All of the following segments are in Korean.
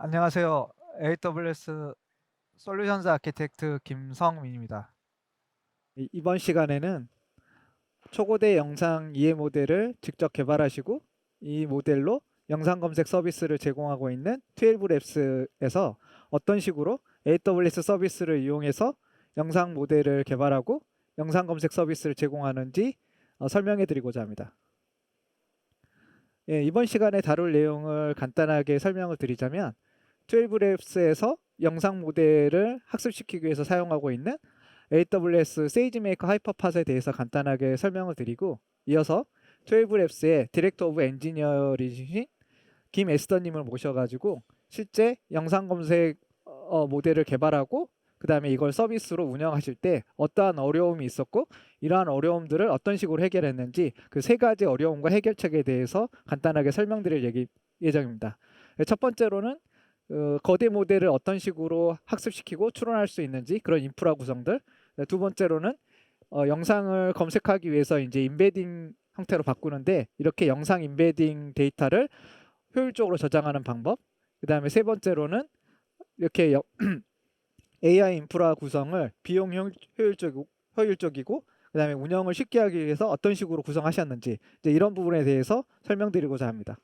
안녕하세요. AWS 솔루션스 아키텍트 김성민입니다. 이번 시간에는 초고대 영상 이해 모델을 직접 개발하시고 이 모델로 영상 검색 서비스를 제공하고 있는 12랩스에서 어떤 식으로 AWS 서비스를 이용해서 영상 모델을 개발하고 영상 검색 서비스를 제공하는지 설명해 드리고자 합니다. 이번 시간에 다룰 내용을 간단하게 설명을 드리자면 12랩스에서 영상 모델을 학습시키기 위해서 사용하고 있는 AWS SageMaker 하이퍼팟에 대해서 간단하게 설명을 드리고, 이어서 12랩스의 디렉터 오브 엔지니어이신 김에스더님을 모셔가지고 실제 영상 검색 모델을 개발하고 그 다음에 이걸 서비스로 운영하실 때 어떠한 어려움이 있었고 이러한 어려움들을 어떤 식으로 해결했는지 그 세 가지 어려움과 해결책에 대해서 간단하게 설명드릴 예정입니다. 첫 번째로는 거대 모델을 어떤 식으로 학습시키고 추론할 수 있는지 그런 인프라 구성들. 두 번째로는 영상을 검색하기 위해서 이제 인베딩 형태로 바꾸는데 이렇게 영상 인베딩 데이터를 효율적으로 저장하는 방법. 그 다음에 세 번째로는 이렇게 AI 인프라 구성을 효율적이고 그 다음에 운영을 쉽게 하기 위해서 어떤 식으로 구성하셨는지 이제 이런 부분에 대해서 설명드리고자 합니다.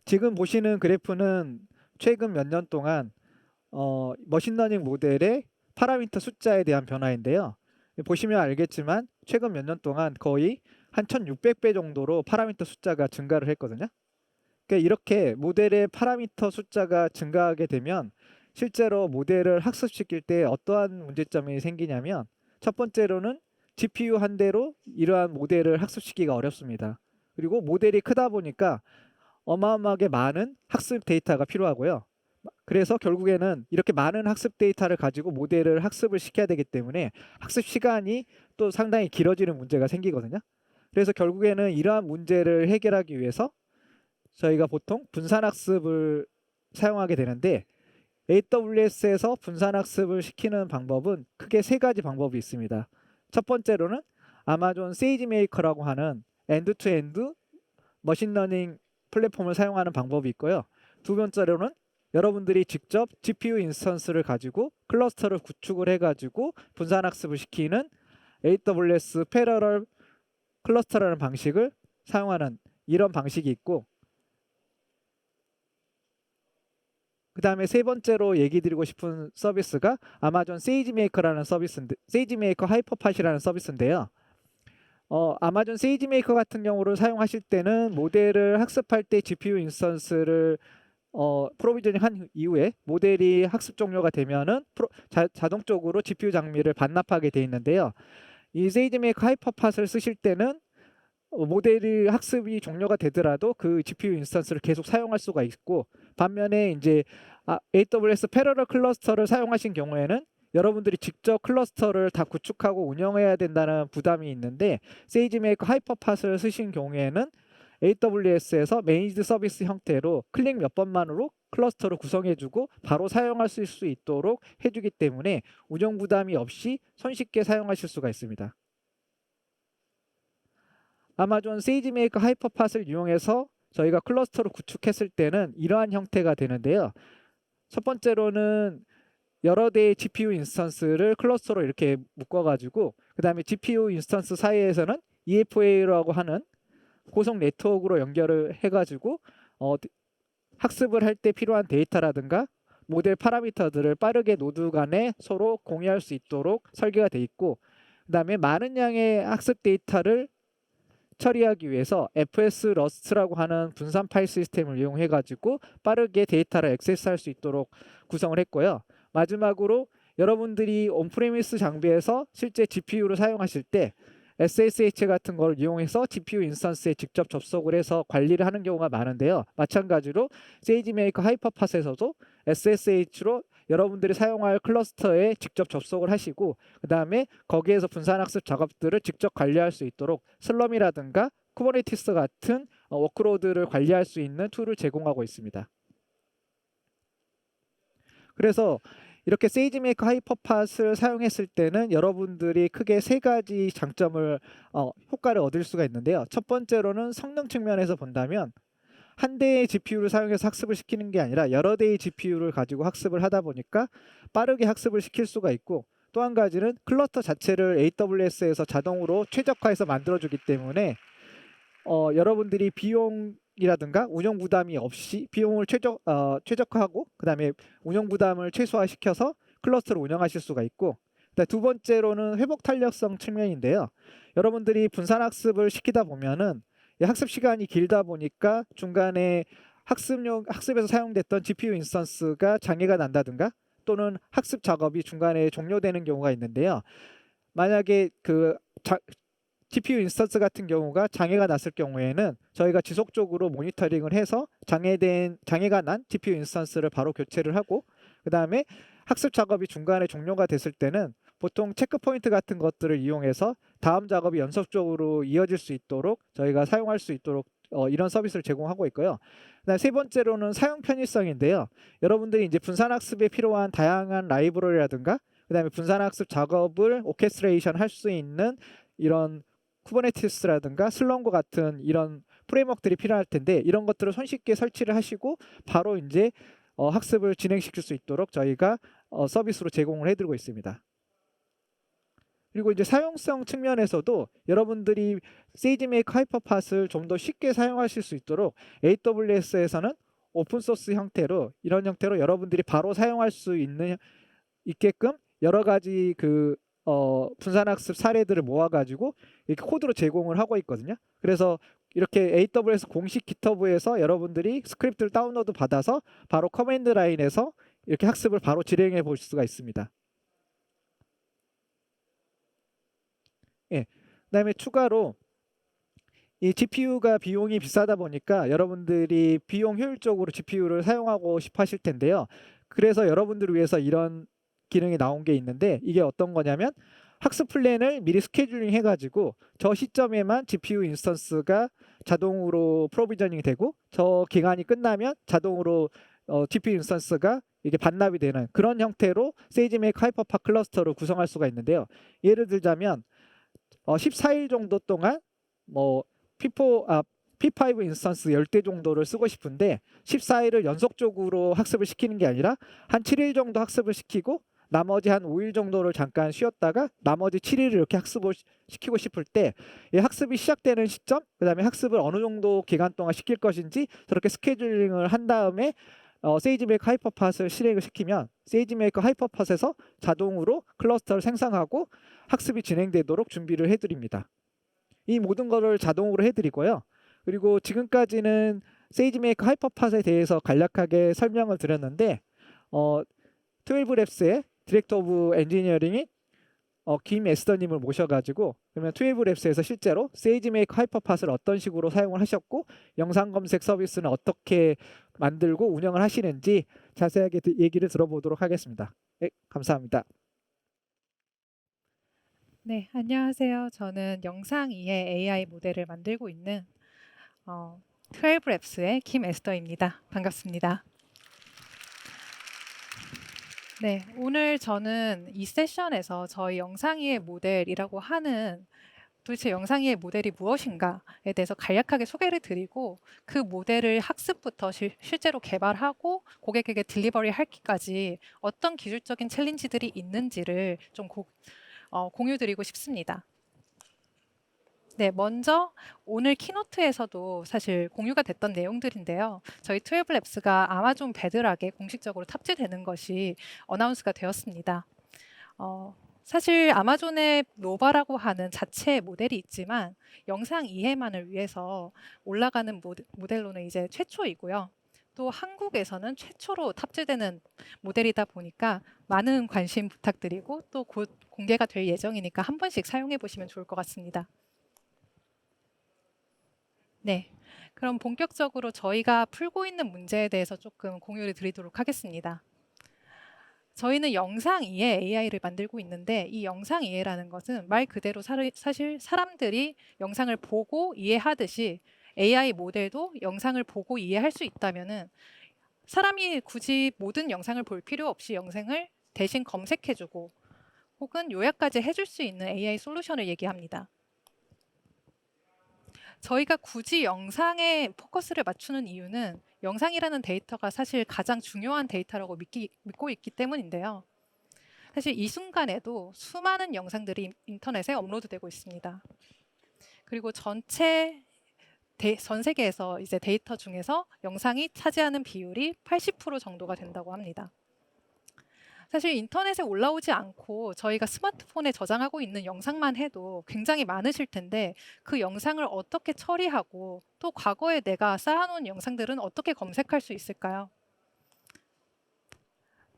지금 보시는 그래프는 최근 몇 년 동안 머신러닝 모델의 파라미터 숫자에 대한 변화인데요. 보시면 알겠지만 최근 몇 년 동안 거의 한 1600배 정도로 파라미터 숫자가 증가를 했거든요. 그러니까 이렇게 모델의 파라미터 숫자가 증가하게 되면 실제로 모델을 학습시킬 때 어떠한 문제점이 생기냐면, 첫 번째로는 GPU 한 대로 이러한 모델을 학습시키기가 어렵습니다. 그리고 모델이 크다 보니까 어마어마하게 많은 학습 데이터가 필요하고요. 그래서 결국에는 이렇게 많은 학습 데이터를 가지고 모델을 학습을 시켜야 되기 때문에 학습 시간이 또 상당히 길어지는 문제가 생기거든요. 그래서 결국에는 이러한 문제를 해결하기 위해서 저희가 보통 분산학습을 사용하게 되는데, AWS에서 분산학습을 시키는 방법은 크게 세 가지 방법이 있습니다. 첫 번째로는 아마존 세이지메이커라고 하는 엔드투엔드 머신러닝 플랫폼을 사용하는 방법이 있고요. 두 번째로는 여러분들이 직접 GPU 인스턴스를 가지고 클러스터를 구축을 해가지고 분산학습을 시키는 AWS 패러럴 클러스터라는 방식을 사용하는 이런 방식이 있고, 그 다음에 세 번째로 얘기 드리고 싶은 서비스가 아마존 세이지메이커라는 서비스인데, 세이지메이커 하이퍼팟이라는 서비스인데요. 아마존 세이지메이커 같은 경우를 사용하실 때는 모델을 학습할 때 GPU 인스턴스를 프로비저닝 한 이후에 모델이 학습 종료가 되면은 자동적으로 GPU 장비를 반납하게 되어 있는데요. 이 세이지메이커 하이퍼팟을 쓰실 때는 모델이 학습이 종료가 되더라도 그 GPU 인스턴스를 계속 사용할 수가 있고, 반면에 이제 AWS 패러럴 클러스터를 사용하신 경우에는 여러분들이 직접 클러스터를 다 구축하고 운영해야 된다는 부담이 있는데, 세이지메이커 하이퍼팟을 쓰신 경우에는 AWS에서 매니지드 서비스 형태로 클릭 몇 번만으로 클러스터를 구성해주고 바로 사용할 수 있도록 해주기 때문에 운영 부담이 없이 손쉽게 사용하실 수가 있습니다. 아마존 세이지메이커 하이퍼팟을 이용해서 저희가 클러스터를 구축했을 때는 이러한 형태가 되는데요. 첫 번째로는 여러 대의 GPU 인스턴스를 클러스터로 이렇게 묶어가지고 그 다음에 GPU 인스턴스 사이에서는 EFA라고 하는 고속 네트워크로 연결을 해가지고 학습을 할 때 필요한 데이터라든가 모델 파라미터들을 빠르게 노드 간에 서로 공유할 수 있도록 설계가 돼 있고, 그 다음에 많은 양의 학습 데이터를 처리하기 위해서 FS 러스트라고 하는 분산 파일 시스템을 이용해 가지고 빠르게 데이터를 액세스할 수 있도록 구성을 했고요. 마지막으로 여러분들이 온프레미스 장비에서 실제 GPU를 사용하실 때 SSH 같은 걸 이용해서 GPU 인스턴스에 직접 접속을 해서 관리를 하는 경우가 많은데요. 마찬가지로 세이지메이커 하이퍼팟에서도 SSH로 여러분들이 사용할 클러스터에 직접 접속을 하시고 그 다음에 거기에서 분산학습 작업들을 직접 관리할 수 있도록 슬럼이라든가 쿠버네티스 같은 워크로드를 관리할 수 있는 툴을 제공하고 있습니다. 그래서 이렇게 세이지메이커 하이퍼팟을 사용했을 때는 여러분들이 크게 세 가지 장점을 효과를 얻을 수가 있는데요. 첫 번째로는 성능 측면에서 본다면 한 대의 GPU를 사용해서 학습을 시키는 게 아니라 여러 대의 GPU를 가지고 학습을 하다 보니까 빠르게 학습을 시킬 수가 있고, 또 한 가지는 클러스터 자체를 AWS에서 자동으로 최적화해서 만들어주기 때문에 여러분들이 비용이라든가 운영 부담이 없이 비용을 최적화하고, 그다음에 운영 부담을 최소화시켜서 클러스터를 운영하실 수가 있고, 그다음에 두 번째로는 회복 탄력성 측면인데요. 여러분들이 분산 학습을 시키다 보면은 이 학습 시간이 길다 보니까 중간에 학습에서 사용됐던 GPU 인스턴스가 장애가 난다든가, 또는 학습 작업이 중간에 종료되는 경우가 있는데요. 만약에 GPU 인스턴스 같은 경우가 장애가 났을 경우에는 저희가 지속적으로 모니터링을 해서 장애가 난 GPU 인스턴스를 바로 교체를 하고, 그다음에 학습 작업이 중간에 종료가 됐을 때는 보통 체크 포인트 같은 것들을 이용해서 다음 작업이 연속적으로 이어질 수 있도록 저희가 사용할 수 있도록 이런 서비스를 제공하고 있고요. 그다음에 세 번째로는 사용 편의성인데요. 여러분들이 이제 분산 학습에 필요한 다양한 라이브러리라든가, 그다음에 분산 학습 작업을 오케스트레이션 할 수 있는 이런 쿠버네티스라든가 슬럼과 같은 이런 프레임워크들이 필요할 텐데, 이런 것들을 손쉽게 설치를 하시고 바로 이제 학습을 진행시킬 수 있도록 저희가 서비스로 제공을 해드리고 있습니다. 그리고 이제 사용성 측면에서도 여러분들이 세이지메이커 하이퍼팟을 좀 더 쉽게 사용하실 수 있도록 AWS에서는 오픈소스 형태로, 이런 형태로 여러분들이 바로 사용할 수 있게끔 여러 가지 분산학습 사례들을 모아가지고 이렇게 코드로 제공을 하고 있거든요. 그래서 이렇게 AWS 공식 GitHub에서 여러분들이 스크립트를 다운로드 받아서 바로 커맨드 라인에서 이렇게 학습을 바로 진행해 볼 수가 있습니다. 예. 그다음에 추가로 이 GPU가 비용이 비싸다 보니까 여러분들이 비용 효율적으로 GPU를 사용하고 싶어 하실 텐데요. 그래서 여러분들을 위해서 이런 기능이 나온 게 있는데, 이게 어떤 거냐면 학습 플랜을 미리 스케줄링 해가지고 저 시점에만 GPU 인스턴스가 자동으로 프로비저닝이 되고, 저 기간이 끝나면 자동으로 GPU 인스턴스가 이게 반납이 되는 그런 형태로 세이지메이커 하이퍼팟 클러스터를 구성할 수가 있는데요. 예를 들자면 14일 정도 동안 뭐 P5 인스턴스 10대 정도를 쓰고 싶은데 14일을 연속적으로 학습을 시키는 게 아니라 한 7일 정도 학습을 시키고 나머지 한 5일 정도를 잠깐 쉬었다가 나머지 7일을 이렇게 학습을 시키고 싶을 때, 이 학습이 시작되는 시점, 그다음에 학습을 어느 정도 기간 동안 시킬 것인지 저렇게 스케줄링을 한 다음에 세이지메이커 하이퍼팟을 실행을 시키면 세이지메이커 하이퍼팟에서 자동으로 클러스터를 생성하고 학습이 진행되도록 준비를 해드립니다. 이 모든 것을 자동으로 해드리고요. 그리고 지금까지는 세이지메이커 하이퍼팟에 대해서 간략하게 설명을 드렸는데, 12랩스의 디렉터 오브 엔지니어링이 김 에스더님을 모셔가지고, 그러면 12랩스에서 실제로 세이지메이커 하이퍼팟을 어떤 식으로 사용을 하셨고 영상 검색 서비스는 어떻게 만들고 운영을 하시는지 자세하게 얘기를 들어보도록 하겠습니다. 네, 감사합니다. 네, 안녕하세요. 저는 영상 이해 AI 모델을 만들고 있는 12랩스의 김에스더입니다. 반갑습니다. 네, 오늘 저는 이 세션에서 저희 영상 이해 모델이라고 하는 도대체 영상 이해 모델이 무엇인가에 대해서 간략하게 소개를 드리고, 그 모델을 학습부터 실제로 개발하고 고객에게 딜리버리 하기까지 어떤 기술적인 챌린지들이 있는지를 좀 공유드리고 싶습니다. 네, 먼저 오늘 키노트에서도 사실 공유가 됐던 내용들인데요. 저희 12랩스가 아마존 베드락에 공식적으로 탑재되는 것이 어나운스가 되었습니다. 사실 아마존의 노바라고 하는 자체 모델이 있지만 영상 이해만을 위해서 올라가는 모델로는 이제 최초이고요. 또 한국에서는 최초로 탑재되는 모델이다 보니까 많은 관심 부탁드리고, 또 곧 공개가 될 예정이니까 한 번씩 사용해 보시면 좋을 것 같습니다. 네, 그럼 본격적으로 저희가 풀고 있는 문제에 대해서 조금 공유를 드리도록 하겠습니다. 저희는 영상 이해 AI를 만들고 있는데, 이 영상 이해라는 것은 말 그대로 사실 사람들이 영상을 보고 이해하듯이 AI 모델도 영상을 보고 이해할 수 있다면은 사람이 굳이 모든 영상을 볼 필요 없이 영상을 대신 검색해주고 혹은 요약까지 해줄 수 있는 AI 솔루션을 얘기합니다. 저희가 굳이 영상에 포커스를 맞추는 이유는 영상이라는 데이터가 사실 가장 중요한 데이터라고 믿고 있기 때문인데요. 사실 이 순간에도 수많은 영상들이 인터넷에 업로드되고 있습니다. 그리고 전 세계에서 이제 데이터 중에서 영상이 차지하는 비율이 80% 정도가 된다고 합니다. 사실 인터넷에 올라오지 않고 저희가 스마트폰에 저장하고 있는 영상만 해도 굉장히 많으실 텐데 그 영상을 어떻게 처리하고 또 과거에 내가 쌓아놓은 영상들은 어떻게 검색할 수 있을까요?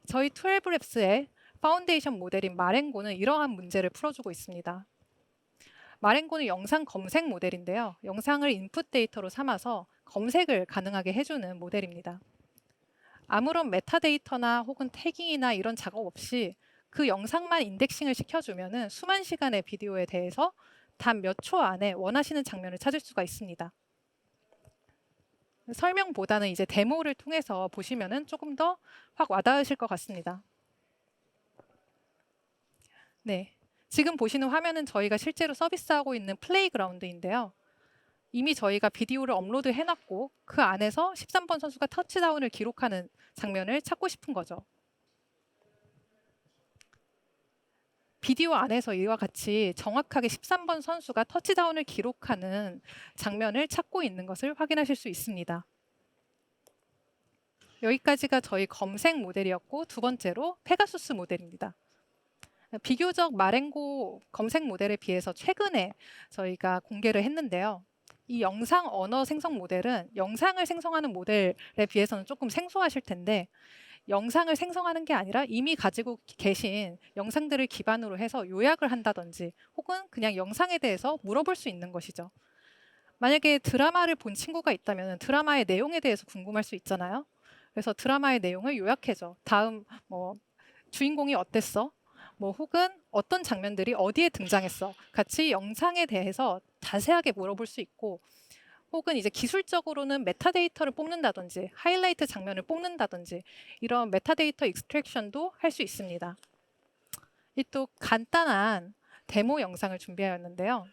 저희 12랩스의 파운데이션 모델인 마렌고는 이러한 문제를 풀어주고 있습니다. 마렌고는 영상 검색 모델인데요. 영상을 인풋 데이터로 삼아서 검색을 가능하게 해주는 모델입니다. 아무런 메타데이터나 혹은 태깅이나 이런 작업 없이 그 영상만 인덱싱을 시켜주면 수만 시간의 비디오에 대해서 단 몇 초 안에 원하시는 장면을 찾을 수가 있습니다. 설명보다는 이제 데모를 통해서 보시면 조금 더 확 와닿으실 것 같습니다. 네, 지금 보시는 화면은 저희가 실제로 서비스하고 있는 플레이그라운드인데요. 이미 저희가 비디오를 업로드 해놨고 그 안에서 13번 선수가 터치다운을 기록하는 장면을 찾고 싶은 거죠. 비디오 안에서 이와 같이 정확하게 13번 선수가 터치다운을 기록하는 장면을 찾고 있는 것을 확인하실 수 있습니다. 여기까지가 저희 검색 모델이었고 두 번째로 페가수스 모델입니다. 비교적 마렌고 검색 모델에 비해서 최근에 저희가 공개를 했는데요. 이 영상 언어 생성 모델은 영상을 생성하는 모델에 비해서는 조금 생소하실 텐데 영상을 생성하는 게 아니라 이미 가지고 계신 영상들을 기반으로 해서 요약을 한다든지 혹은 그냥 영상에 대해서 물어볼 수 있는 것이죠. 만약에 드라마를 본 친구가 있다면 드라마의 내용에 대해서 궁금할 수 있잖아요. 그래서 드라마의 내용을 요약해줘. 다음 주인공이 어땠어? 혹은 어떤 장면들이 어디에 등장했어? 같이 영상에 대해서 자세하게 물어볼 수 있고 혹은 이제 기술적으로는 메타데이터를 뽑는다든지 하이라이트 장면을 뽑는다든지 이런 메타데이터 익스트랙션도 할 수 있습니다. 이 또 간단한 데모 영상을 준비하였는데요.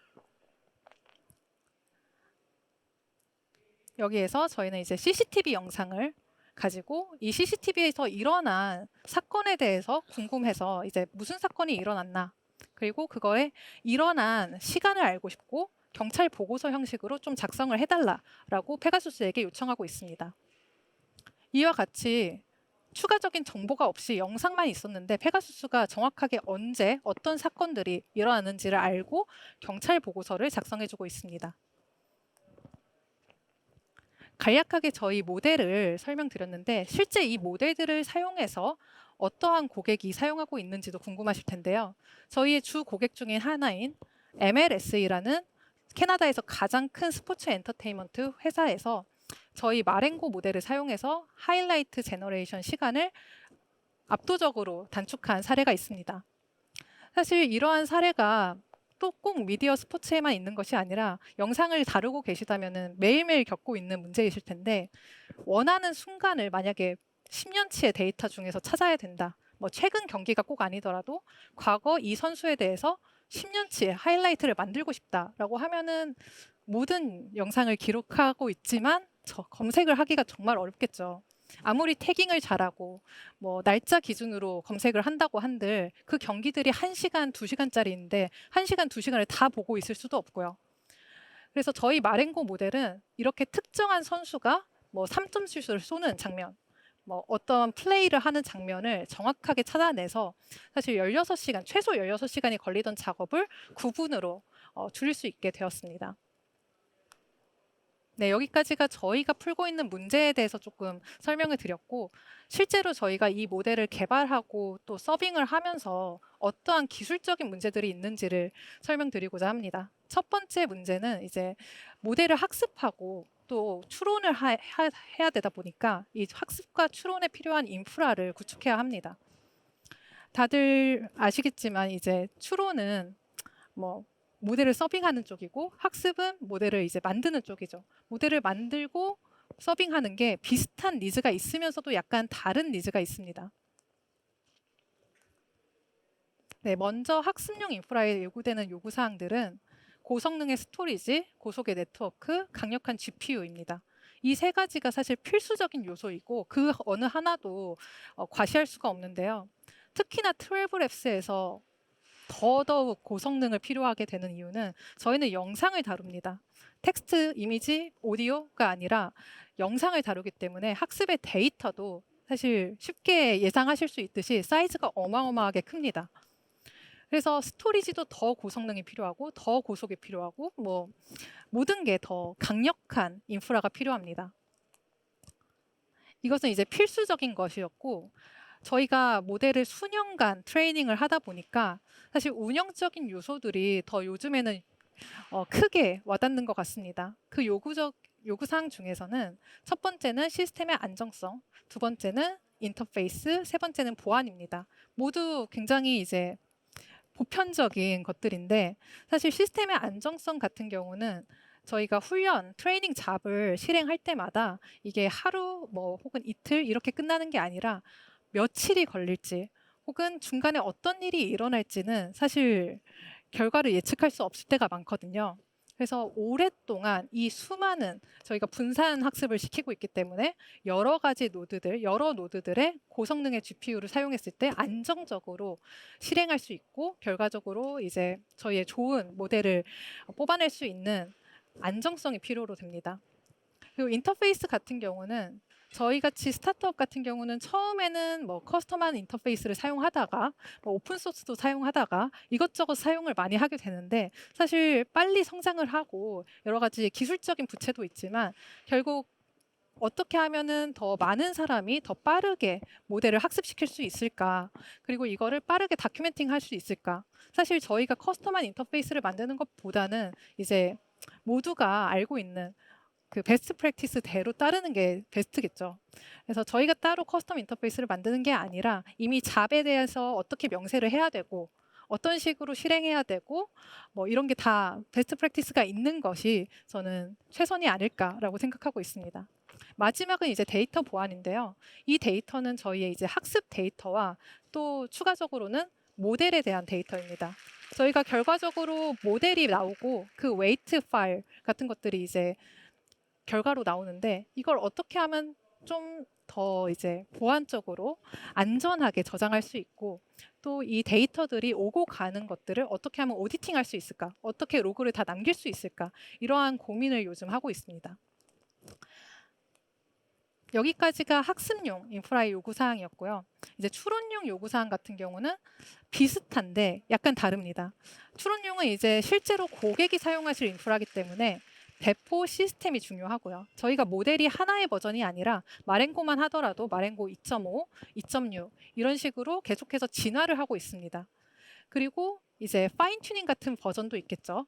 여기에서 저희는 이제 CCTV 영상을 가지고 이 CCTV에서 일어난 사건에 대해서 궁금해서 이제 무슨 사건이 일어났나 그리고 그거에 일어난 시간을 알고 싶고 경찰 보고서 형식으로 좀 작성을 해달라라고 페가수스에게 요청하고 있습니다. 이와 같이 추가적인 정보가 없이 영상만 있었는데 페가수스가 정확하게 언제 어떤 사건들이 일어났는지를 알고 경찰 보고서를 작성해주고 있습니다. 간략하게 저희 모델을 설명드렸는데 실제 이 모델들을 사용해서 어떠한 고객이 사용하고 있는지도 궁금하실 텐데요. 저희의 주 고객 중에 하나인 MLSE라는 캐나다에서 가장 큰 스포츠 엔터테인먼트 회사에서 저희 마렌고 모델을 사용해서 하이라이트 제너레이션 시간을 압도적으로 단축한 사례가 있습니다. 사실 이러한 사례가 또 꼭 미디어 스포츠에만 있는 것이 아니라 영상을 다루고 계시다면 매일매일 겪고 있는 문제이실 텐데 원하는 순간을 만약에 10년치의 데이터 중에서 찾아야 된다. 최근 경기가 꼭 아니더라도 과거 이 선수에 대해서 10년치의 하이라이트를 만들고 싶다라고 하면은 모든 영상을 기록하고 있지만 검색을 하기가 정말 어렵겠죠. 아무리 태깅을 잘하고 날짜 기준으로 검색을 한다고 한들 그 경기들이 1시간, 2시간짜리인데 1시간, 2시간을 다 보고 있을 수도 없고요. 그래서 저희 마렌고 모델은 이렇게 특정한 선수가 3점 슛을 쏘는 장면, 어떤 플레이를 하는 장면을 정확하게 찾아내서 사실 16시간, 최소 16시간이 걸리던 작업을 9분으로 줄일 수 있게 되었습니다. 네, 여기까지가 저희가 풀고 있는 문제에 대해서 조금 설명을 드렸고 실제로 저희가 이 모델을 개발하고 또 서빙을 하면서 어떠한 기술적인 문제들이 있는지를 설명드리고자 합니다. 첫 번째 문제는 이제 모델을 학습하고 또 추론을 해야 되다 보니까 이 학습과 추론에 필요한 인프라를 구축해야 합니다. 다들 아시겠지만 이제 추론은 모델을 서빙하는 쪽이고 학습은 모델을 이제 만드는 쪽이죠. 모델을 만들고 서빙하는 게 비슷한 니즈가 있으면서도 약간 다른 니즈가 있습니다. 네, 먼저 학습용 인프라에 요구되는 요구사항들은 고성능의 스토리지, 고속의 네트워크, 강력한 GPU입니다. 이 세 가지가 사실 필수적인 요소이고 그 어느 하나도 과시할 수가 없는데요. 특히나 트래블 앱스에서 더더욱 고성능을 필요하게 되는 이유는 저희는 영상을 다룹니다. 텍스트, 이미지, 오디오가 아니라 영상을 다루기 때문에 학습의 데이터도 사실 쉽게 예상하실 수 있듯이 사이즈가 어마어마하게 큽니다. 그래서 스토리지도 더 고성능이 필요하고 더 고속이 필요하고 뭐 모든 게 더 강력한 인프라가 필요합니다. 이것은 이제 필수적인 것이었고 저희가 모델을 수년간 트레이닝을 하다 보니까 사실 운영적인 요소들이 더 요즘에는 크게 와닿는 것 같습니다. 그 요구사항 중에서는 첫 번째는 시스템의 안정성, 두 번째는 인터페이스, 세 번째는 보안입니다. 모두 굉장히 이제 보편적인 것들인데 사실 시스템의 안정성 같은 경우는 저희가 훈련, 트레이닝 잡을 실행할 때마다 이게 하루 뭐 혹은 이틀 이렇게 끝나는 게 아니라 며칠이 걸릴지 혹은 중간에 어떤 일이 일어날지는 사실 결과를 예측할 수 없을 때가 많거든요. 그래서 오랫동안 이 수많은 저희가 분산 학습을 시키고 있기 때문에 여러 가지 노드들, 여러 노드들의 고성능의 GPU를 사용했을 때 안정적으로 실행할 수 있고 결과적으로 이제 저희의 좋은 모델을 뽑아낼 수 있는 안정성이 필요로 됩니다. 그리고 인터페이스 같은 경우는 저희 같이 스타트업 같은 경우는 처음에는 뭐 커스텀한 인터페이스를 사용하다가 뭐 오픈 소스도 사용하다가 이것저것 사용을 많이 하게 되는데 사실 빨리 성장을 하고 여러 가지 기술적인 부채도 있지만 결국 어떻게 하면은 더 많은 사람이 더 빠르게 모델을 학습시킬 수 있을까? 그리고 이거를 빠르게 다큐멘팅 할 수 있을까? 사실 저희가 커스텀한 인터페이스를 만드는 것보다는 이제 모두가 알고 있는 그 베스트 프랙티스대로 따르는 게 베스트겠죠. 그래서 저희가 따로 커스텀 인터페이스를 만드는 게 아니라 이미 잡에 대해서 어떻게 명세를 해야 되고 어떤 식으로 실행해야 되고 뭐 이런 게 다 베스트 프랙티스가 있는 것이 저는 최선이 아닐까라고 생각하고 있습니다. 마지막은 이제 데이터 보안인데요. 이 데이터는 저희의 이제 학습 데이터와 또 추가적으로는 모델에 대한 데이터입니다. 저희가 결과적으로 모델이 나오고 그 웨이트 파일 같은 것들이 이제 결과로 나오는데 이걸 어떻게 하면 좀 더 이제 보안적으로 안전하게 저장할 수 있고 또 이 데이터들이 오고 가는 것들을 어떻게 하면 오디팅할 수 있을까? 어떻게 로그를 다 남길 수 있을까? 이러한 고민을 요즘 하고 있습니다. 여기까지가 학습용 인프라의 요구사항이었고요. 이제 추론용 요구사항 같은 경우는 비슷한데 약간 다릅니다. 추론용은 이제 실제로 고객이 사용하실 인프라이기 때문에 배포 시스템이 중요하고요. 저희가 모델이 하나의 버전이 아니라 마렌고만 하더라도 마렌고 2.5, 2.6 이런 식으로 계속해서 진화를 하고 있습니다. 그리고 이제 파인 튜닝 같은 버전도 있겠죠.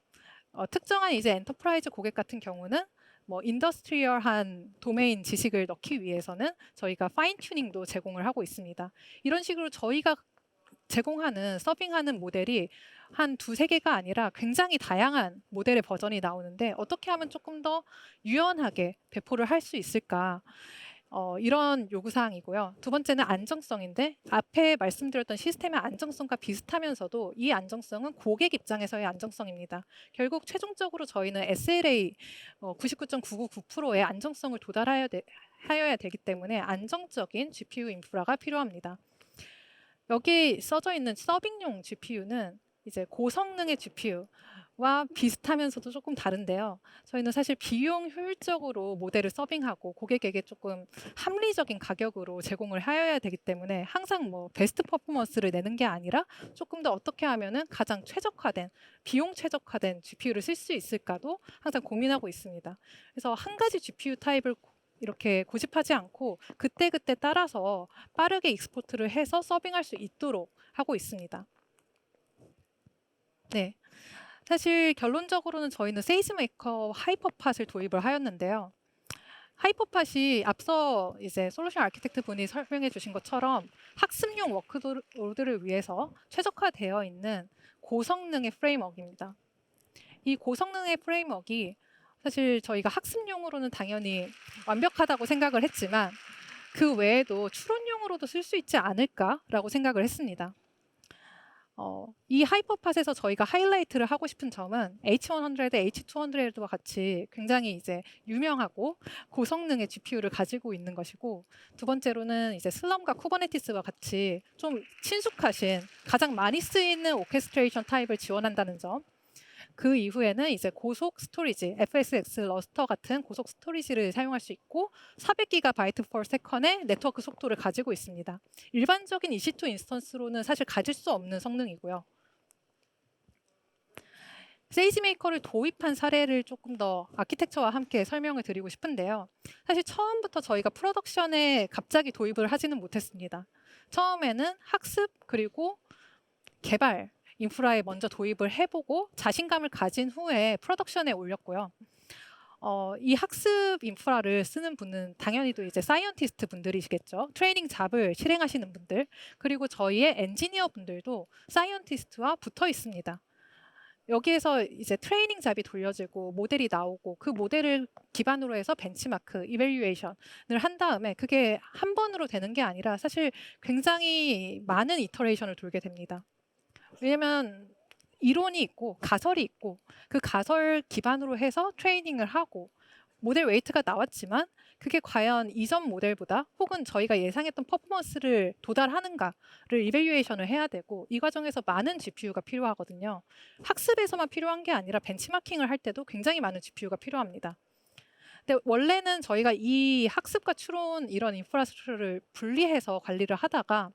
특정한 이제 엔터프라이즈 고객 같은 경우는 뭐 인더스트리얼한 도메인 지식을 넣기 위해서는 저희가 파인 튜닝도 제공을 하고 있습니다. 이런 식으로 저희가 제공하는 서빙하는 모델이 한 두세 개가 아니라 굉장히 다양한 모델의 버전이 나오는데 어떻게 하면 조금 더 유연하게 배포를 할 수 있을까? 이런 요구사항이고요. 두 번째는 안정성인데 앞에 말씀드렸던 시스템의 안정성과 비슷하면서도 이 안정성은 고객 입장에서의 안정성입니다. 결국 최종적으로 저희는 SLA 99.999%의 안정성을 하여야 되기 때문에 안정적인 GPU 인프라가 필요합니다. 여기 써져 있는 서빙용 GPU는 이제 고성능의 GPU와 비슷하면서도 조금 다른데요. 저희는 사실 비용 효율적으로 모델을 서빙하고 고객에게 조금 합리적인 가격으로 제공을 하여야 되기 때문에 항상 뭐 베스트 퍼포먼스를 내는 게 아니라 조금 더 어떻게 하면은 가장 최적화된 비용 최적화된 GPU를 쓸 수 있을까도 항상 고민하고 있습니다. 그래서 한 가지 GPU 타입을 이렇게 고집하지 않고 그때그때 따라서 빠르게 익스포트를 해서 서빙할 수 있도록 하고 있습니다. 네, 사실 결론적으로는 저희는 세이지메이커 하이퍼팟을 도입을 하였는데요. 하이퍼팟이 앞서 이제 솔루션 아키텍트 분이 설명해 주신 것처럼 학습용 워크로드를 위해서 최적화되어 있는 고성능의 프레임워크입니다. 이 고성능의 프레임워크가 사실 저희가 학습용으로는 당연히 완벽하다고 생각을 했지만 그 외에도 추론용으로도 쓸 수 있지 않을까라고 생각을 했습니다. 이 하이퍼팟에서 저희가 하이라이트를 하고 싶은 점은 H100, H200와 같이 굉장히 이제 유명하고 고성능의 GPU를 가지고 있는 것이고, 두 번째로는 이제 슬럼과 쿠버네티스와 같이 좀 친숙하신 가장 많이 쓰이는 오케스트레이션 타입을 지원한다는 점. 그 이후에는 이제 고속 스토리지, FSX 러스터 같은 고속 스토리지를 사용할 수 있고 400GB per second의 네트워크 속도를 가지고 있습니다. 일반적인 EC2 인스턴스로는 사실 가질 수 없는 성능이고요. 세이지메이커를 도입한 사례를 조금 더 아키텍처와 함께 설명을 드리고 싶은데요. 사실 처음부터 저희가 프로덕션에 갑자기 도입을 하지는 못했습니다. 처음에는 학습 그리고 개발 인프라에 먼저 도입을 해보고 자신감을 가진 후에 프로덕션에 올렸고요. 이 학습 인프라를 쓰는 분은 당연히도 이제 사이언티스트 분들이시겠죠. 트레이닝 잡을 실행하시는 분들, 그리고 저희의 엔지니어 분들도 사이언티스트와 붙어 있습니다. 여기에서 이제 트레이닝 잡이 돌려지고 모델이 나오고 그 모델을 기반으로 해서 벤치마크, 이밸류에이션을 한 다음에 그게 한 번으로 되는 게 아니라 사실 굉장히 많은 이터레이션을 돌게 됩니다. 왜냐면 이론이 있고 가설이 있고 그 가설 기반으로 해서 트레이닝을 하고 모델 웨이트가 나왔지만 그게 과연 이전 모델보다 혹은 저희가 예상했던 퍼포먼스를 도달하는가를 이밸류에이션을 해야 되고, 이 과정에서 많은 GPU가 필요하거든요. 학습에서만 필요한 게 아니라 벤치마킹을 할 때도 굉장히 많은 GPU가 필요합니다. 근데 원래는 저희가 이 학습과 추론 이런 인프라스트럭처를 분리해서 관리를 하다가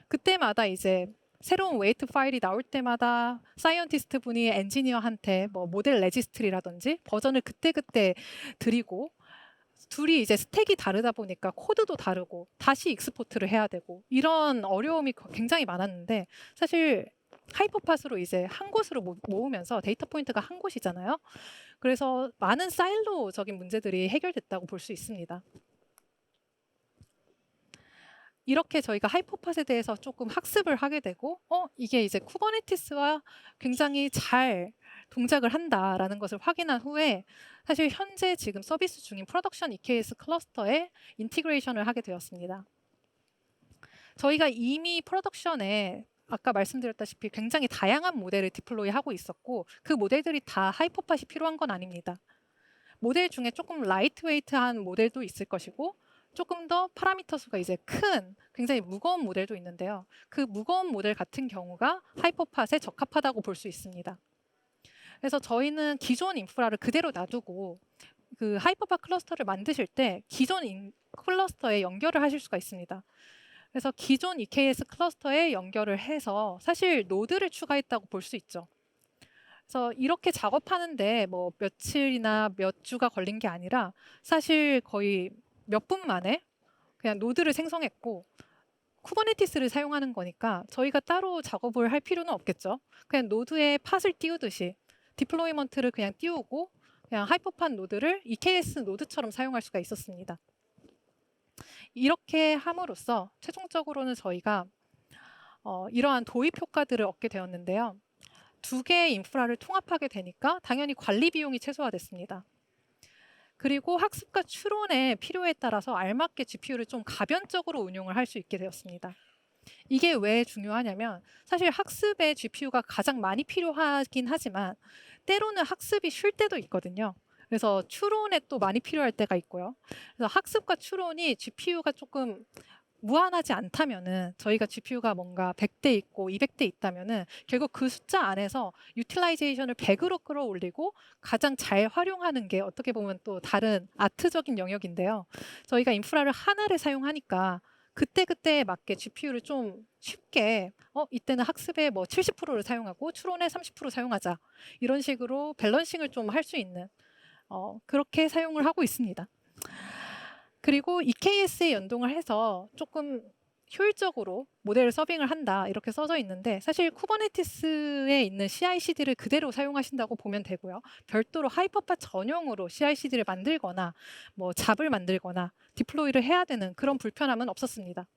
그때마다 이제 새로운 웨이트 파일이 나올 때마다 사이언티스트 분이 엔지니어한테 뭐 모델 레지스트리라든지 버전을 그때그때 드리고, 둘이 이제 스택이 다르다 보니까 코드도 다르고 다시 익스포트를 해야 되고 이런 어려움이 굉장히 많았는데, 사실 하이퍼팟으로 이제 한 곳으로 모으면서 데이터 포인트가 한 곳이잖아요. 그래서 많은 사일로적인 문제들이 해결됐다고 볼 수 있습니다. 이렇게 저희가 하이퍼팟에 대해서 조금 학습을 하게 되고, 이게 이제 쿠버네티스와 굉장히 잘 동작을 한다라는 것을 확인한 후에 사실 현재 지금 서비스 중인 프로덕션 EKS 클러스터에 인티그레이션을 하게 되었습니다. 저희가 이미 프로덕션에 아까 말씀드렸다시피 굉장히 다양한 모델을 디플로이하고 있었고 그 모델들이 다 하이퍼팟이 필요한 건 아닙니다. 모델 중에 조금 라이트웨이트한 모델도 있을 것이고 조금 더 파라미터 수가 이제 큰 굉장히 무거운 모델도 있는데요. 그 무거운 모델 같은 경우가 하이퍼팟에 적합하다고 볼 수 있습니다. 그래서 저희는 기존 인프라를 그대로 놔두고 그 하이퍼팟 클러스터를 만드실 때 기존 클러스터에 연결을 하실 수가 있습니다. 그래서 기존 EKS 클러스터에 연결을 해서 사실 노드를 추가했다고 볼 수 있죠. 그래서 이렇게 작업하는데 뭐 며칠이나 몇 주가 걸린 게 아니라 사실 거의 몇 분 만에 그냥 노드를 생성했고, 쿠버네티스를 사용하는 거니까 저희가 따로 작업을 할 필요는 없겠죠. 그냥 노드에 팟을 띄우듯이 디플로이먼트를 그냥 띄우고 그냥 하이퍼팟 노드를 EKS 노드처럼 사용할 수가 있었습니다. 이렇게 함으로써 최종적으로는 저희가 이러한 도입 효과들을 얻게 되었는데요. 두 개의 인프라를 통합하게 되니까 당연히 관리 비용이 최소화됐습니다. 그리고 학습과 추론의 필요에 따라서 알맞게 GPU를 좀 가변적으로 운용을 할 수 있게 되었습니다. 이게 왜 중요하냐면 사실 학습에 GPU가 가장 많이 필요하긴 하지만 때로는 학습이 쉴 때도 있거든요. 그래서 추론에 또 많이 필요할 때가 있고요. 그래서 학습과 추론이 GPU가 조금 무한하지 않다면은, 저희가 GPU가 뭔가 100대 있고 200대 있다면은 결국 그 숫자 안에서 유틸라이제이션을 100으로 끌어올리고 가장 잘 활용하는 게 어떻게 보면 또 다른 아트적인 영역인데요. 저희가 인프라를 하나를 사용하니까 그때그때에 맞게 GPU를 좀 쉽게 이때는 학습에 뭐 70%를 사용하고 추론에 30% 사용하자, 이런 식으로 밸런싱을 좀 할 수 있는 그렇게 사용을 하고 있습니다. 그리고 EKS에 연동을 해서 조금 효율적으로 모델을 서빙을 한다 이렇게 써져 있는데, 사실 쿠버네티스에 있는 CI/CD를 그대로 사용하신다고 보면 되고요. 별도로 하이퍼팟 전용으로 CI/CD를 만들거나 뭐 잡을 만들거나 디플로이를 해야 되는 그런 불편함은 없었습니다.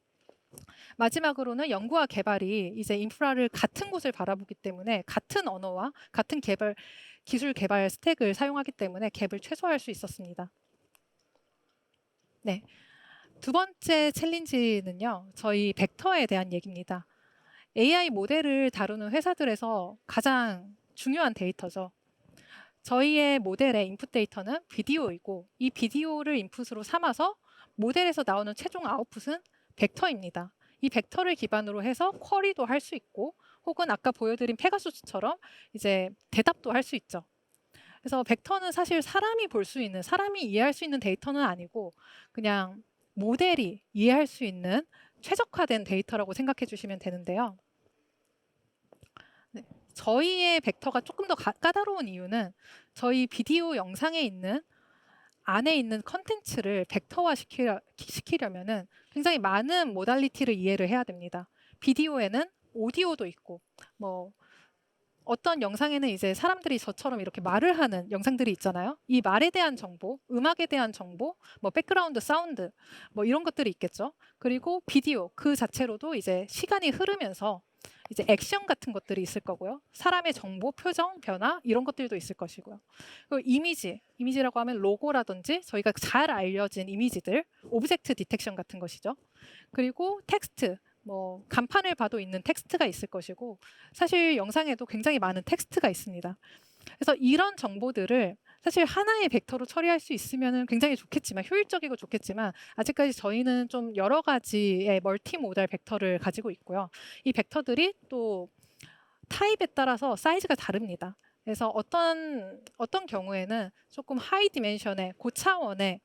마지막으로는 연구와 개발이 이제 인프라를 같은 곳을 바라보기 때문에 같은 언어와 같은 기술 개발 스택을 사용하기 때문에 갭을 최소화할 수 있었습니다. 네. 두 번째 챌린지는요, 저희 벡터에 대한 얘기입니다. AI 모델을 다루는 회사들에서 가장 중요한 데이터죠. 저희의 모델의 인풋 데이터는 비디오이고 이 비디오를 인풋으로 삼아서 모델에서 나오는 최종 아웃풋은 벡터입니다. 이 벡터를 기반으로 해서 쿼리도 할 수 있고 혹은 아까 보여드린 페가수스처럼 이제 대답도 할 수 있죠. 그래서 벡터는 사실 사람이 볼 수 있는, 사람이 이해할 수 있는 데이터는 아니고 그냥 모델이 이해할 수 있는 최적화된 데이터라고 생각해 주시면 되는데요. 네. 저희의 벡터가 조금 더 까다로운 이유는 저희 비디오 영상에 있는 안에 있는 컨텐츠를 벡터화 시키려면은 굉장히 많은 모달리티를 이해를 해야 됩니다. 비디오에는 오디오도 있고 뭐 어떤 영상에는 이제 사람들이 저처럼 이렇게 말을 하는 영상들이 있잖아요. 이 말에 대한 정보, 음악에 대한 정보, 뭐 백그라운드 사운드, 뭐 이런 것들이 있겠죠. 그리고 비디오 그 자체로도 이제 시간이 흐르면서 이제 액션 같은 것들이 있을 거고요. 사람의 정보, 표정, 변화 이런 것들도 있을 것이고요. 그리고 이미지라고 하면 로고라든지 저희가 잘 알려진 이미지들, 오브젝트 디텍션 같은 것이죠. 그리고 텍스트, 뭐 간판을 봐도 있는 텍스트가 있을 것이고 사실 영상에도 굉장히 많은 텍스트가 있습니다. 그래서 이런 정보들을 사실 하나의 벡터로 처리할 수 있으면 굉장히 좋겠지만 효율적이고 좋겠지만 아직까지 저희는 좀 여러 가지의 멀티모달 벡터를 가지고 있고요. 이 벡터들이 또 타입에 따라서 사이즈가 다릅니다. 그래서 어떤 경우에는 조금 하이 디멘션의 고차원의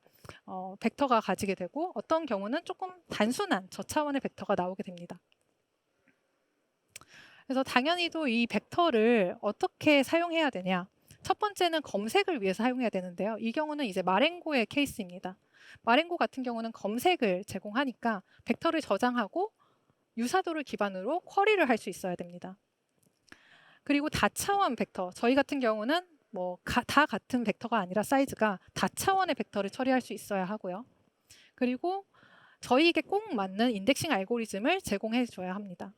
벡터가 가지게 되고 어떤 경우는 조금 단순한 저차원의 벡터가 나오게 됩니다. 그래서 당연히도 이 벡터를 어떻게 사용해야 되냐? 첫 번째는 검색을 위해서 사용해야 되는데요. 이 경우는 이제 마렌고의 케이스입니다. 마렌고 같은 경우는 검색을 제공하니까 벡터를 저장하고 유사도를 기반으로 쿼리를 할 수 있어야 됩니다. 그리고 다차원 벡터, 저희 같은 경우는 뭐 다 같은 벡터가 아니라 사이즈가 다차원의 벡터를 처리할 수 있어야 하고요. 그리고 저희에게 꼭 맞는 인덱싱 알고리즘을 제공해 줘야 합니다.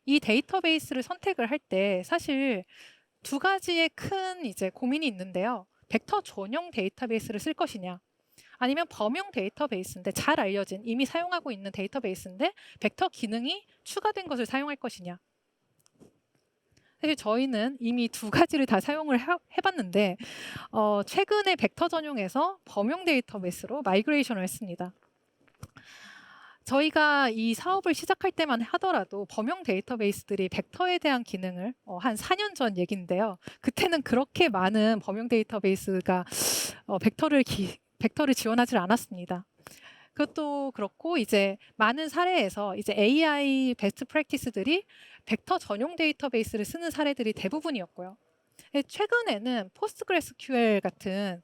이 데이터베이스를 선택을 할 때 사실 두 가지의 큰 이제 고민이 있는데요. 벡터 전용 데이터베이스를 쓸 것이냐, 아니면 범용 데이터베이스인데 잘 알려진 이미 사용하고 있는 데이터베이스인데 벡터 기능이 추가된 것을 사용할 것이냐. 사실 저희는 이미 두 가지를 다 사용을 해봤는데 최근에 벡터 전용에서 범용 데이터베이스로 마이그레이션을 했습니다. 저희가 이 사업을 시작할 때만 하더라도 범용 데이터베이스들이 벡터에 대한 기능을 한 4년 전 얘기인데요. 그때는 그렇게 많은 범용 데이터베이스가 벡터를 지원하지 않았습니다. 그것도 그렇고 이제 많은 사례에서 이제 AI 베스트 프랙티스들이 벡터 전용 데이터베이스를 쓰는 사례들이 대부분이었고요. 최근에는 포스트그레스QL 같은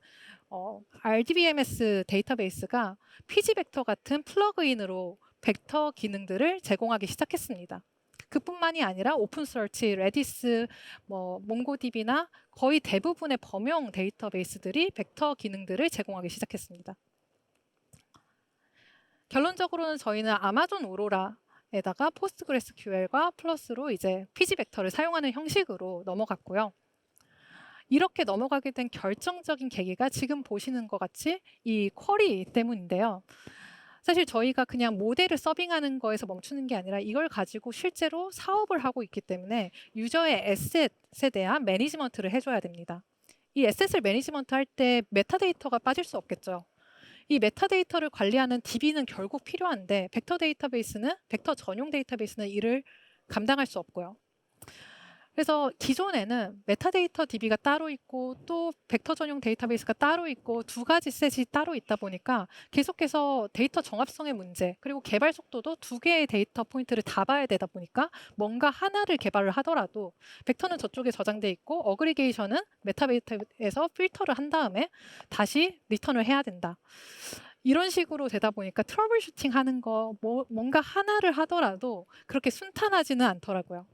RDBMS 데이터베이스가 피지벡터 같은 플러그인으로 벡터 기능들을 제공하기 시작했습니다. 그뿐만이 아니라 오픈서치, 레디스, 뭐 몽고DB나 거의 대부분의 범용 데이터베이스들이 벡터 기능들을 제공하기 시작했습니다. 결론적으로는 저희는 아마존 오로라에다가 포스트그레스QL과 플러스로 이제 피지벡터를 사용하는 형식으로 넘어갔고요. 이렇게 넘어가게 된 결정적인 계기가 지금 보시는 것 같이 이 쿼리 때문인데요. 사실 저희가 그냥 모델을 서빙하는 거에서 멈추는 게 아니라 이걸 가지고 실제로 사업을 하고 있기 때문에 유저의 에셋에 대한 매니지먼트를 해줘야 됩니다. 이 에셋을 매니지먼트 할 때 메타데이터가 빠질 수 없겠죠. 이 메타데이터를 관리하는 DB는 결국 필요한데 벡터 전용 데이터베이스는 이를 감당할 수 없고요. 그래서 기존에는 메타데이터 DB가 따로 있고 또 벡터 전용 데이터베이스가 따로 있고 두 가지 셋이 따로 있다 보니까 계속해서 데이터 정합성의 문제 그리고 개발 속도도 두 개의 데이터 포인트를 다 봐야 되다 보니까 뭔가 하나를 개발을 하더라도 벡터는 저쪽에 저장돼 있고 어그리게이션은 메타데이터에서 필터를 한 다음에 다시 리턴을 해야 된다. 이런 식으로 되다 보니까 트러블 슈팅 하는 거 뭔가 하나를 하더라도 그렇게 순탄하지는 않더라고요.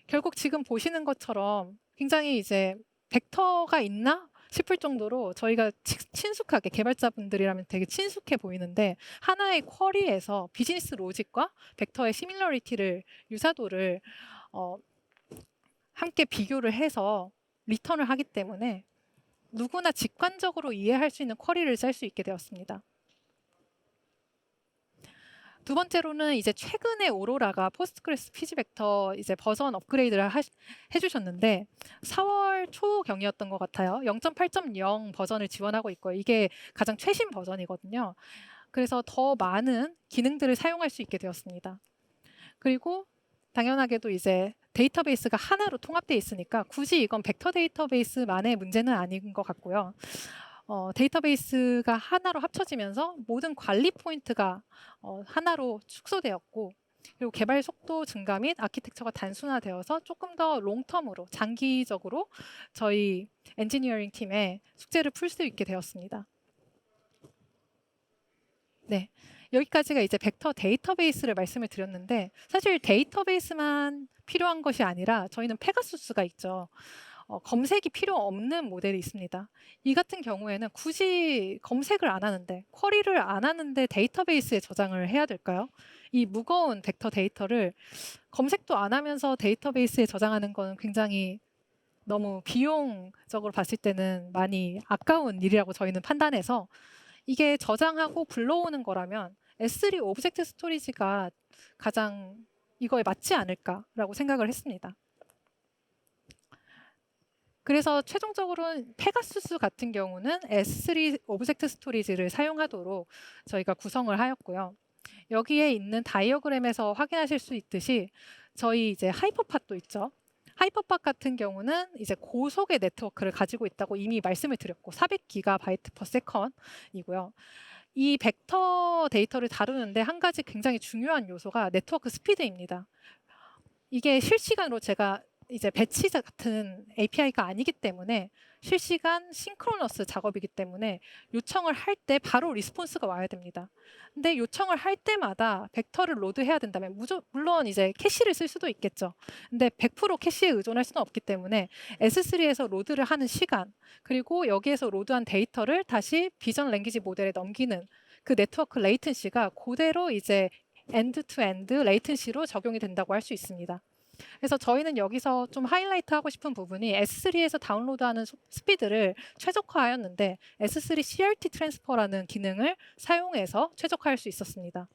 결국 지금 보시는 것처럼 굉장히 이제 벡터가 있나 싶을 정도로 저희가 친숙하게 개발자분들이라면 되게 친숙해 보이는데 하나의 쿼리에서 비즈니스 로직과 벡터의 시밀러리티를 유사도를 함께 비교를 해서 리턴을 하기 때문에 누구나 직관적으로 이해할 수 있는 쿼리를 짤 수 있게 되었습니다. 두 번째로는 이제 최근에 오로라가 포스트그레스 피지벡터 이제 버전 업그레이드를 해주셨는데 4월 초경이었던 것 같아요. 0.8.0 버전을 지원하고 있고요. 이게 가장 최신 버전이거든요. 그래서 더 많은 기능들을 사용할 수 있게 되었습니다. 그리고 당연하게도 이제 데이터베이스가 하나로 통합되어 있으니까 굳이 이건 벡터 데이터베이스만의 문제는 아닌 것 같고요. 데이터베이스가 하나로 합쳐지면서 모든 관리 포인트가 하나로 축소되었고, 그리고 개발 속도 증가 및 아키텍처가 단순화되어서 조금 더 롱텀으로 장기적으로 저희 엔지니어링 팀의 숙제를 풀 수 있게 되었습니다. 네, 여기까지가 이제 벡터 데이터베이스를 말씀을 드렸는데 사실 데이터베이스만 필요한 것이 아니라 저희는 페가수스가 있죠. 검색이 필요 없는 모델이 있습니다. 이 같은 경우에는 굳이 검색을 안 하는데, 쿼리를 안 하는데 데이터베이스에 저장을 해야 될까요? 이 무거운 벡터 데이터를 검색도 안 하면서 데이터베이스에 저장하는 건 굉장히 너무 비용적으로 봤을 때는 많이 아까운 일이라고 저희는 판단해서 이게 저장하고 불러오는 거라면 S3 오브젝트 스토리지가 가장 이거에 맞지 않을까라고 생각을 했습니다. 그래서 최종적으로는 페가수스 같은 경우는 S3 오브젝트 스토리지를 사용하도록 저희가 구성을 하였고요. 여기에 있는 다이어그램에서 확인하실 수 있듯이 저희 이제 하이퍼팟도 있죠. 하이퍼팟 같은 경우는 이제 고속의 네트워크를 가지고 있다고 이미 말씀을 드렸고 400GB/s이고요. 이 벡터 데이터를 다루는데 한 가지 굉장히 중요한 요소가 네트워크 스피드입니다. 이게 실시간으로 제가 이제 배치 같은 API가 아니기 때문에 실시간 싱크로너스 작업이기 때문에 요청을 할 때 바로 리스폰스가 와야 됩니다. 근데 요청을 할 때마다 벡터를 로드해야 된다면 물론 이제 캐시를 쓸 수도 있겠죠. 근데 100% 캐시에 의존할 수는 없기 때문에 S3에서 로드를 하는 시간, 그리고 여기에서 로드한 데이터를 다시 비전 랭귀지 모델에 넘기는 그 네트워크 레이턴시가 그대로 이제 엔드 투 엔드 레이턴시로 적용이 된다고 할 수 있습니다. 그래서 저희는 여기서 좀 하이라이트 하고 싶은 부분이 S3에서 다운로드하는 스피드를 최적화하였는데 S3 CRT 트랜스퍼라는 기능을 사용해서 최적화할 수 있었습니다.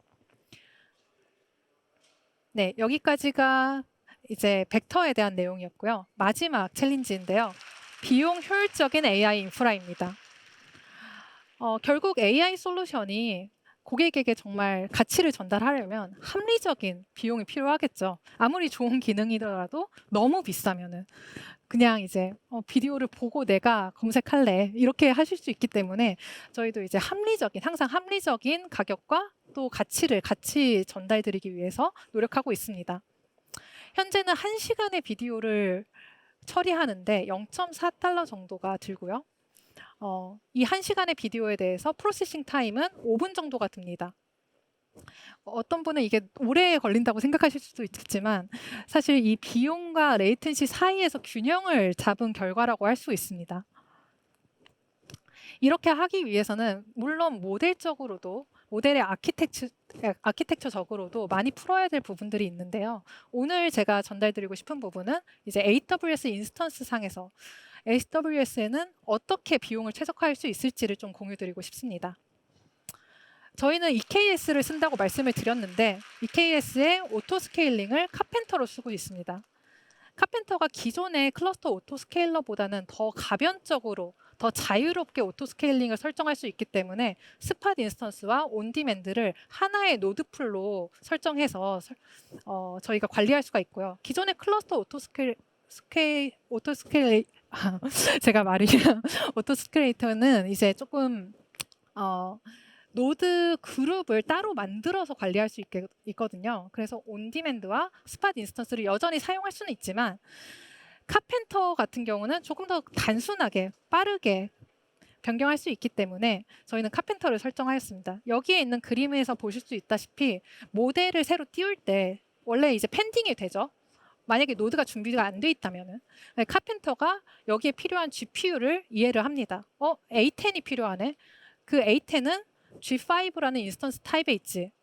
네, 여기까지가 이제 벡터에 대한 내용이었고요. 마지막 챌린지인데요. 비용 효율적인 AI 인프라입니다. 결국 AI 솔루션이 고객에게 정말 가치를 전달하려면 합리적인 비용이 필요하겠죠. 아무리 좋은 기능이더라도 너무 비싸면은 그냥 이제 비디오를 보고 내가 검색할래 이렇게 하실 수 있기 때문에 저희도 이제 항상 합리적인 가격과 또 가치를 같이 전달드리기 위해서 노력하고 있습니다. 현재는 1시간의 비디오를 처리하는데 0.4달러 정도가 들고요. 이 1시간의 비디오에 대해서 프로세싱 타임은 5분 정도가 듭니다. 어떤 분은 이게 오래 걸린다고 생각하실 수도 있겠지만 사실 이 비용과 레이텐시 사이에서 균형을 잡은 결과라고 할 수 있습니다. 이렇게 하기 위해서는 물론 모델의 아키텍처적으로도 많이 풀어야 될 부분들이 있는데요. 오늘 제가 전달드리고 싶은 부분은 이제 AWS 인스턴스 상에서 AWS에는 어떻게 비용을 최적화할 수 있을지를 좀 공유드리고 싶습니다. 저희는 EKS를 쓴다고 말씀을 드렸는데 EKS의 오토스케일링을 카펜터로 쓰고 있습니다. 카펜터가 기존의 클러스터 오토스케일러보다는 더 가변적으로 더 자유롭게 오토스케일링을 설정할 수 있기 때문에 스팟 인스턴스와 온디맨드를 하나의 노드풀로 설정해서 저희가 관리할 수가 있고요. 기존의 클러스터 제가 말이 오토스케일레이터는 이제 조금 노드 그룹을 따로 만들어서 관리할 수 있거든요. 그래서 온디맨드와 스팟 인스턴스를 여전히 사용할 수는 있지만 카펜터 같은 경우는 조금 더 단순하게 빠르게 변경할 수 있기 때문에 저희는 카펜터를 설정하였습니다. 여기에 있는 그림에서 보실 수 있다시피 모델을 새로 띄울 때 원래 이제 펜딩이 되죠. 만약에 노드가 준비가 안 돼 있다면은 카펜터가 여기에 필요한 GPU를 이해를 합니다. A10이 필요하네. 그 A10은 G5라는 인스턴스 타입에 있지.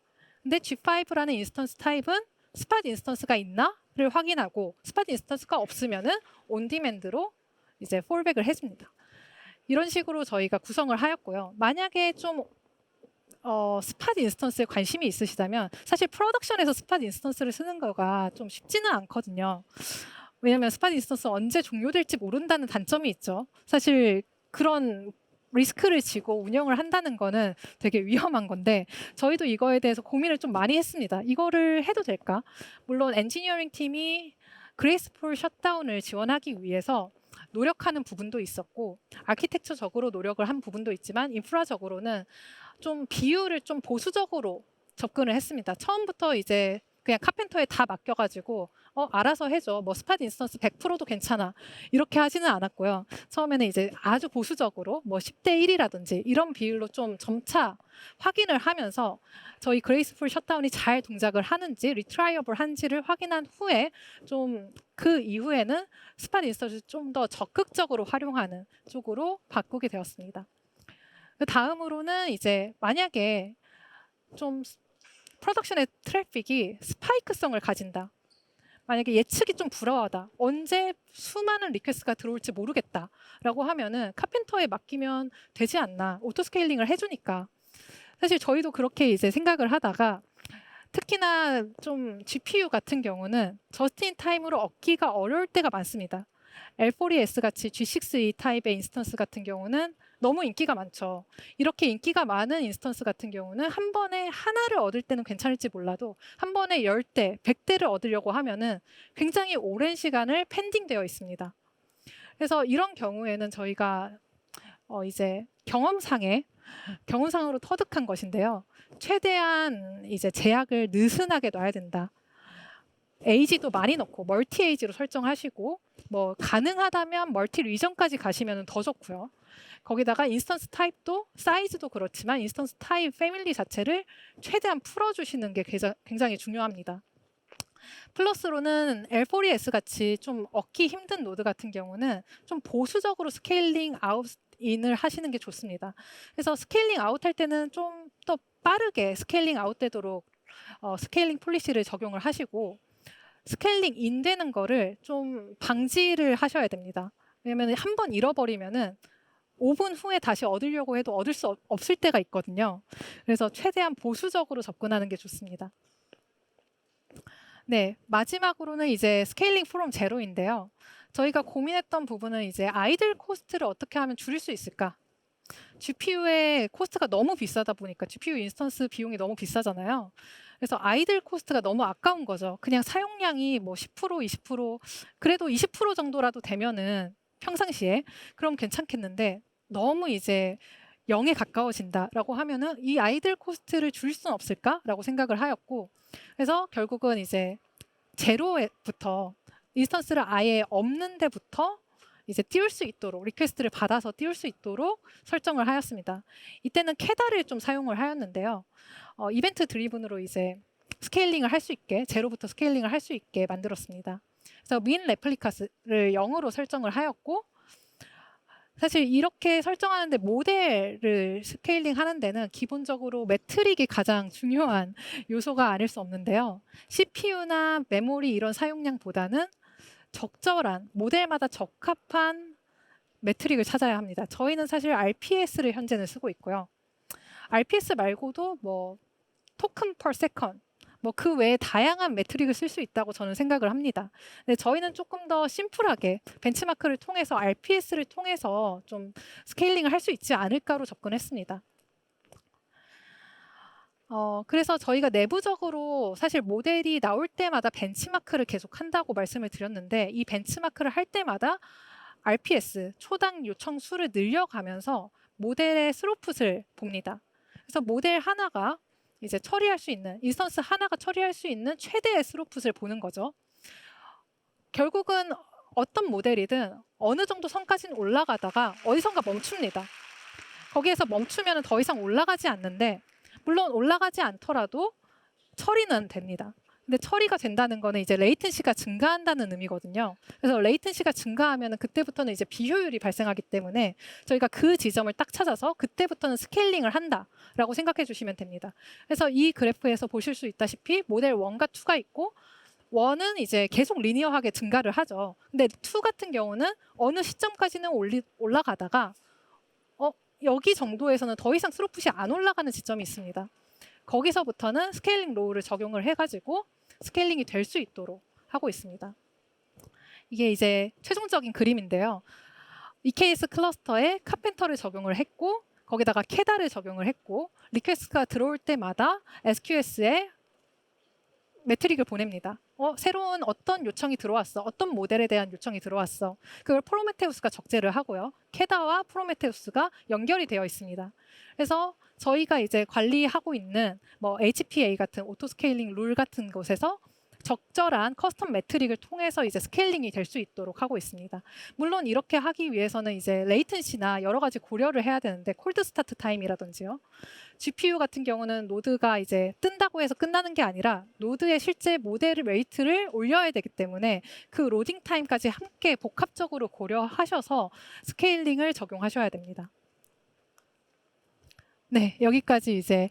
근데 G5라는 인스턴스 타입은 스팟 인스턴스가 있나를 확인하고 스팟 인스턴스가 없으면은 온디맨드로 이제 폴백을 해줍니다. 이런 식으로 저희가 구성을 하였고요. 만약에 좀 스팟 인스턴스에 관심이 있으시다면 사실 프로덕션에서 스팟 인스턴스를 쓰는 거가 좀 쉽지는 않거든요. 왜냐하면 스팟 인스턴스 언제 종료될지 모른다는 단점이 있죠. 사실 그런 리스크를 지고 운영을 한다는 거는 되게 위험한 건데 저희도 이거에 대해서 고민을 좀 많이 했습니다. 이거를 해도 될까? 물론 엔지니어링 팀이 그레이스풀 셧다운을 지원하기 위해서 노력하는 부분도 있었고 아키텍처적으로 노력을 한 부분도 있지만 인프라적으로는 좀 비율을 좀 보수적으로 접근을 했습니다. 처음부터 이제 그냥 카펜터에 다 맡겨가지고 알아서 해줘. 뭐 스팟 인스턴스 100%도 괜찮아. 이렇게 하지는 않았고요. 처음에는 이제 아주 보수적으로 뭐 10대 1이라든지 이런 비율로 좀 점차 확인을 하면서 저희 그레이스풀 셧다운이 잘 동작을 하는지 리트라이어블 한지를 확인한 후에 좀 그 이후에는 스팟 인스턴스 좀 더 적극적으로 활용하는 쪽으로 바꾸게 되었습니다. 그 다음으로는 이제 만약에 좀 프로덕션의 트래픽이 스파이크성을 가진다. 만약에 예측이 좀 불허하다. 언제 수많은 리퀘스트가 들어올지 모르겠다라고 하면은 카펜터에 맡기면 되지 않나. 오토스케일링을 해주니까. 사실 저희도 그렇게 이제 생각을 하다가 특히나 좀 GPU 같은 경우는 저스트인 타임으로 얻기가 어려울 때가 많습니다. L4ES 같이 G6E 타입의 인스턴스 같은 경우는 너무 인기가 많죠. 이렇게 인기가 많은 인스턴스 같은 경우는 한 번에 하나를 얻을 때는 괜찮을지 몰라도 한 번에 10대, 100대를 얻으려고 하면은 굉장히 오랜 시간을 펜딩되어 있습니다. 그래서 이런 경우에는 저희가 이제 경험상으로 터득한 것인데요. 최대한 이제 제약을 느슨하게 놔야 된다. 에이지도 많이 넣고 멀티 에이지로 설정하시고 뭐 가능하다면 멀티 리전까지 가시면 더 좋고요. 거기다가 인스턴스 타입도 사이즈도 그렇지만 인스턴스 타입 패밀리 자체를 최대한 풀어주시는 게 굉장히 중요합니다. 플러스로는 L4ES 같이 좀 얻기 힘든 노드 같은 경우는 좀 보수적으로 스케일링 아웃 인을 하시는 게 좋습니다. 그래서 스케일링 아웃 할 때는 좀 더 빠르게 스케일링 아웃 되도록 스케일링 폴리시를 적용을 하시고 스케일링 인 되는 거를 좀 방지를 하셔야 됩니다. 왜냐면 한 번 잃어버리면은 5분 후에 다시 얻으려고 해도 얻을 수 없을 때가 있거든요. 그래서 최대한 보수적으로 접근하는 게 좋습니다. 네, 마지막으로는 이제 스케일링 프롬 제로인데요. 저희가 고민했던 부분은 이제 아이들 코스트를 어떻게 하면 줄일 수 있을까? GPU의 코스트가 너무 비싸다 보니까 GPU 인스턴스 비용이 너무 비싸잖아요. 그래서 아이들 코스트가 너무 아까운 거죠. 그냥 사용량이 뭐 10%, 20% 그래도 20% 정도라도 되면은 평상시에 그럼 괜찮겠는데 너무 이제 0에 가까워진다라고 하면은 이 아이들 코스트를 줄일 수는 없을까라고 생각을 하였고 그래서 결국은 이제 제로부터 인스턴스를 아예 없는 데부터 이제 띄울 수 있도록 리퀘스트를 받아서 띄울 수 있도록 설정을 하였습니다. 이때는 캐다를 좀 사용을 하였는데요. 이벤트 드리븐으로 이제 스케일링을 할 수 있게 제로부터 스케일링을 할 수 있게 만들었습니다. 그래서 민 레플리카스를 0으로 설정을 하였고 사실 이렇게 설정하는데 모델을 스케일링 하는 데는 기본적으로 매트릭이 가장 중요한 요소가 아닐 수 없는데요. CPU나 메모리 이런 사용량보다는 적절한 모델마다 적합한 매트릭을 찾아야 합니다. 저희는 사실 RPS를 현재는 쓰고 있고요. RPS 말고도 뭐 토큰 per second 뭐 그 외에 다양한 매트릭을 쓸 수 있다고 저는 생각을 합니다. 근데 저희는 조금 더 심플하게 벤치마크를 통해서 RPS를 통해서 좀 스케일링을 할 수 있지 않을까로 접근했습니다. 그래서 저희가 내부적으로 사실 모델이 나올 때마다 벤치마크를 계속 한다고 말씀을 드렸는데 이 벤치마크를 할 때마다 RPS, 초당 요청 수를 늘려가면서 모델의 스루풋을 봅니다. 그래서 모델 하나가 이제 처리할 수 있는, 인스턴스 하나가 처리할 수 있는 최대의 스루풋을 보는 거죠. 결국은 어떤 모델이든 어느 정도 선까지는 올라가다가 어디선가 멈춥니다. 거기에서 멈추면 더 이상 올라가지 않는데 물론 올라가지 않더라도 처리는 됩니다. 근데 처리가 된다는 거는 이제 레이텐시가 증가한다는 의미거든요. 그래서 레이텐시가 증가하면 그때부터는 이제 비효율이 발생하기 때문에 저희가 그 지점을 딱 찾아서 그때부터는 스케일링을 한다라고 생각해 주시면 됩니다. 그래서 이 그래프에서 보실 수 있다시피 모델 1과 2가 있고 1은 이제 계속 리니어하게 증가를 하죠. 근데 2 같은 경우는 어느 시점까지는 올라가다가 여기 정도에서는 더 이상 스로풋이 안 올라가는 지점이 있습니다. 거기서부터는 스케일링 로우를 적용을 해가지고 스케일링이 될 수 있도록 하고 있습니다. 이게 이제 최종적인 그림인데요. EKS 클러스터에 카펜터를 적용을 했고 거기다가 캐다를 적용을 했고 리퀘스트가 들어올 때마다 SQS에 매트릭을 보냅니다. 새로운 어떤 요청이 들어왔어. 어떤 모델에 대한 요청이 들어왔어. 그걸 프로메테우스가 적재를 하고요. 캐다와 프로메테우스가 연결이 되어 있습니다. 그래서 저희가 이제 관리하고 있는 뭐 HPA 같은 오토 스케일링 룰 같은 곳에서 적절한 커스텀 매트릭을 통해서 이제 스케일링이 될 수 있도록 하고 있습니다. 물론 이렇게 하기 위해서는 이제 레이턴시나 여러 가지 고려를 해야 되는데 콜드 스타트 타임이라든지요. GPU 같은 경우는 노드가 이제 뜬다고 해서 끝나는 게 아니라 노드의 실제 모델 웨이트를 올려야 되기 때문에 그 로딩 타임까지 함께 복합적으로 고려하셔서 스케일링을 적용하셔야 됩니다. 네, 여기까지 이제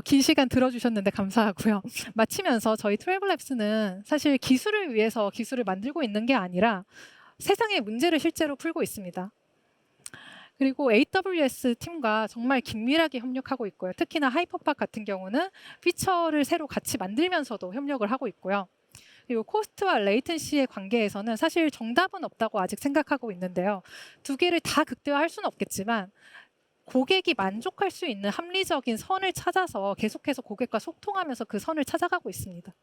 긴 시간 들어주셨는데 감사하고요. 마치면서 저희 트래블랩스는 사실 기술을 위해서 기술을 만들고 있는 게 아니라 세상의 문제를 실제로 풀고 있습니다. 그리고 AWS 팀과 정말 긴밀하게 협력하고 있고요. 특히나 하이퍼팍 같은 경우는 피처를 새로 같이 만들면서도 협력을 하고 있고요. 그리고 코스트와 레이턴시의 관계에서는 사실 정답은 없다고 아직 생각하고 있는데요. 두 개를 다 극대화할 수는 없겠지만 고객이 만족할 수 있는 합리적인 선을 찾아서 계속해서 고객과 소통하면서 그 선을 찾아가고 있습니다.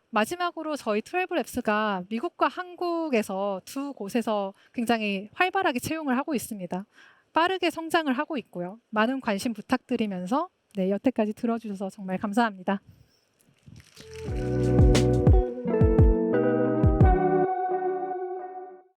마지막으로 저희 트래블랩스가 미국과 한국에서 두 곳에서 굉장히 활발하게 채용을 하고 있습니다. 빠르게 성장을 하고 있고요. 많은 관심 부탁드리면서 네, 여태까지 들어주셔서 정말 감사합니다.